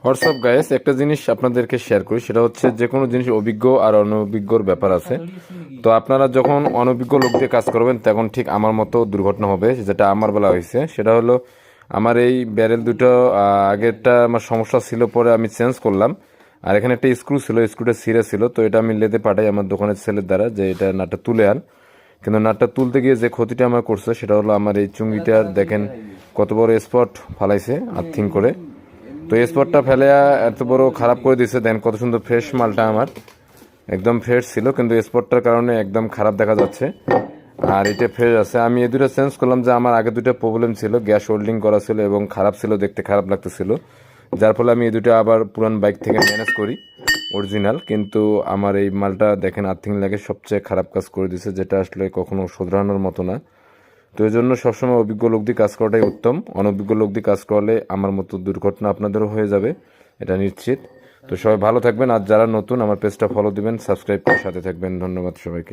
WhatsApp guys, একটা জিনিস আপনাদেরকে শেয়ার করি, সেটা হচ্ছে যে কোনো জিনিস অভিজ্ঞ আর অনভিজ্ঞর ব্যাপার আছে। তো আপনারা যখন অনভিজ্ঞ লোক দিয়ে কাজ করবেন তখন ঠিক আমার মতো দুর্ঘটনা হবে, যেটা আমার বেলা হয়েছে। সেটা হলো আমার এই ব্যারেল দুটো আগেরটা আমার সমস্যা ছিল, পরে আমি চেঞ্জ করলাম। আর এখানে একটা স্ক্রু ছিল, স্ক্রুটা ছিঁড়ে ছিল, তো এটা আমি লেদে পাঠাই আমার দোকানের ছেলের দ্বারা যে এটা নাটটা তুলে আন। কিন্তু নাটটা তুলতে গিয়ে যে ক্ষতিটা আমার করছে সেটা হলো আমার এই চুঙ্গিটার দেখেন কত বড় স্পট ফালাইছে আর্থিং করে। তো এই স্পটটা ফেলে এত বড় খারাপ করে দিয়েছে। দেন কত সুন্দর ফ্রেশ মালটা আমার একদম ফ্রেশ ছিল, কিন্তু স্পটটার কারণে একদম খারাপ দেখা যাচ্ছে। আর এটা ফ্রেশ আছে, আমি এই দুটো চেঞ্জ করলাম। যে আমার আগে দুটো প্রবলেম ছিল, গ্যাস হোল্ডিং করা ছিল এবং খারাপ ছিল, দেখতে খারাপ লাগতেছিল, যার ফলে আমি এই দুটো আবার পুরান বাইক থেকে ম্যানেজ করি অরিজিনাল। কিন্তু আমার এই মালটা দেখেন আর্থিং লাগে সবচেয়ে খারাপ কাজ করে দিছে, যেটা আসলে কখনো শোধরানোর মতো না। তো এই জন্য সবসময় অভিজ্ঞ লোক দিয়ে কাজ করাটাই উত্তম। অনভিজ্ঞ লোক দিয়ে কাজ করলে আমার মতো দুর্ঘটনা আপনাদেরও হয়ে যাবে, এটা নিশ্চিত। তো সবাই ভালো থাকবেন, আর যারা নতুন আমার পেজটা ফলো দিবেন, সাবস্ক্রাইব করে সাথে থাকবেন। ধন্যবাদ সবাইকে।